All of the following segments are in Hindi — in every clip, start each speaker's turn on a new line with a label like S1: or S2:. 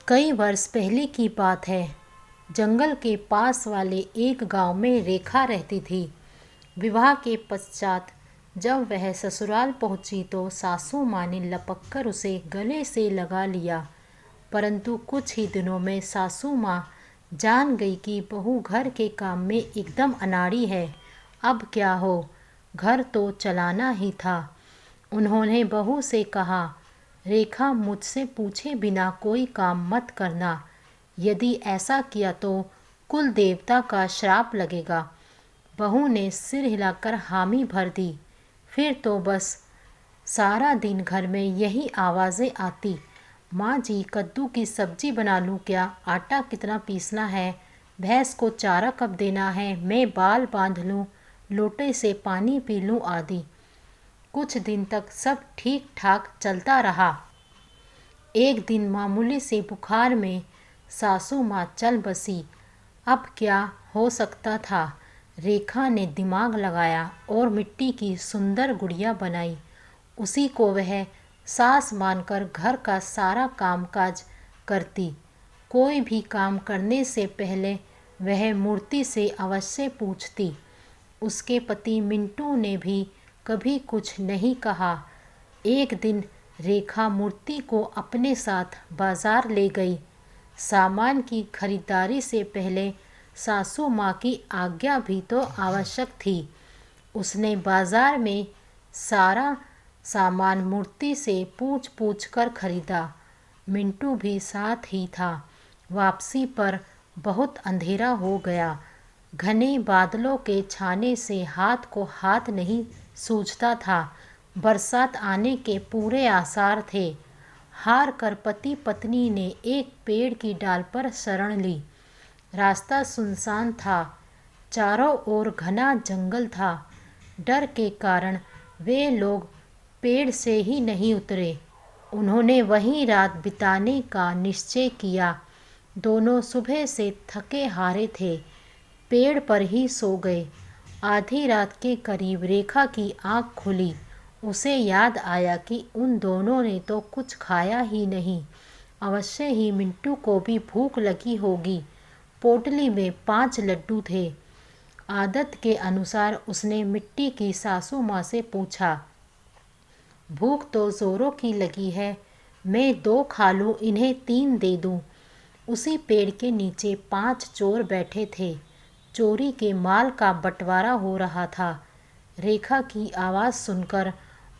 S1: कई वर्ष पहले की बात है। जंगल के पास वाले एक गांव में रेखा रहती थी। विवाह के पश्चात जब वह ससुराल पहुंची तो सासू माँ ने लपककर उसे गले से लगा लिया। परंतु कुछ ही दिनों में सासू माँ जान गई कि बहू घर के काम में एकदम अनाड़ी है। अब क्या हो, घर तो चलाना ही था। उन्होंने बहू से कहा, रेखा, मुझसे पूछे बिना कोई काम मत करना। यदि ऐसा किया तो कुल देवता का श्राप लगेगा। बहू ने सिर हिलाकर हामी भर दी। फिर तो बस सारा दिन घर में यही आवाज़ें आती, माँ जी कद्दू की सब्जी बना लूँ क्या, आटा कितना पीसना है, भैंस को चारा कब देना है, मैं बाल बांध लूँ, लोटे से पानी पी लूँ आदि। कुछ दिन तक सब ठीक ठाक चलता रहा। एक दिन मामूली से बुखार में सासू माँ चल बसी। अब क्या हो सकता था। रेखा ने दिमाग लगाया और मिट्टी की सुंदर गुड़िया बनाई। उसी को वह सास मानकर घर का सारा कामकाज करती। कोई भी काम करने से पहले वह मूर्ति से अवश्य पूछती। उसके पति मिंटू ने भी कभी कुछ नहीं कहा। एक दिन रेखा मूर्ति को अपने साथ बाजार ले गई। सामान की खरीदारी से पहले सासू माँ की आज्ञा भी तो आवश्यक थी। उसने बाजार में सारा सामान मूर्ति से पूछ पूछ कर खरीदा। मिंटू भी साथ ही था। वापसी पर बहुत अंधेरा हो गया। घने बादलों के छाने से हाथ को हाथ नहीं सूझता था। बरसात आने के पूरे आसार थे। हार कर पति पत्नी ने एक पेड़ की डाल पर शरण ली। रास्ता सुनसान था। चारों ओर घना जंगल था। डर के कारण वे लोग पेड़ से ही नहीं उतरे। उन्होंने वहीं रात बिताने का निश्चय किया। दोनों सुबह से थके हारे थे। पेड़ पर ही सो गए। आधी रात के करीब रेखा की आंख खुली। उसे याद आया कि उन दोनों ने तो कुछ खाया ही नहीं। अवश्य ही मिंटू को भी भूख लगी होगी। पोटली में 5 लड्डू थे। आदत के अनुसार उसने मिट्टी की सासू माँ से पूछा, भूख तो जोरों की लगी है, मैं 2 खा लूँ, इन्हें 3 दे दूँ। उसी पेड़ के नीचे 5 चोर बैठे थे। चोरी के माल का बंटवारा हो रहा था। रेखा की आवाज़ सुनकर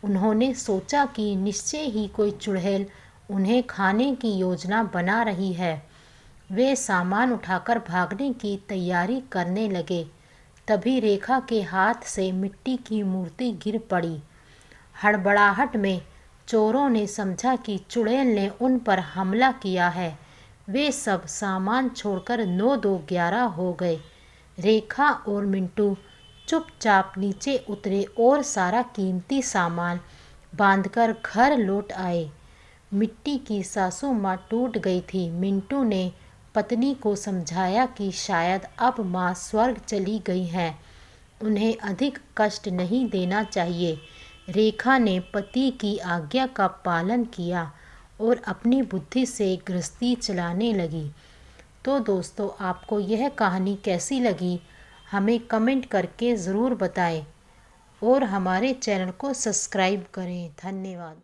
S1: उन्होंने सोचा कि निश्चय ही कोई चुड़ैल उन्हें खाने की योजना बना रही है। वे सामान उठाकर भागने की तैयारी करने लगे। तभी रेखा के हाथ से मिट्टी की मूर्ति गिर पड़ी। हड़बड़ाहट में चोरों ने समझा कि चुड़ैल ने उन पर हमला किया है। वे सब सामान छोड़कर 9-2-11 हो गए। रेखा और मिंटू चुपचाप नीचे उतरे और सारा कीमती सामान बांधकर घर लौट आए। मिट्टी की सासू माँ टूट गई थी। मिंटू ने पत्नी को समझाया कि शायद अब माँ स्वर्ग चली गई हैं, उन्हें अधिक कष्ट नहीं देना चाहिए। रेखा ने पति की आज्ञा का पालन किया और अपनी बुद्धि से गृहस्थी चलाने लगी। तो दोस्तों, आपको यह कहानी कैसी लगी हमें कमेंट करके ज़रूर बताएं और हमारे चैनल को सब्सक्राइब करें। धन्यवाद।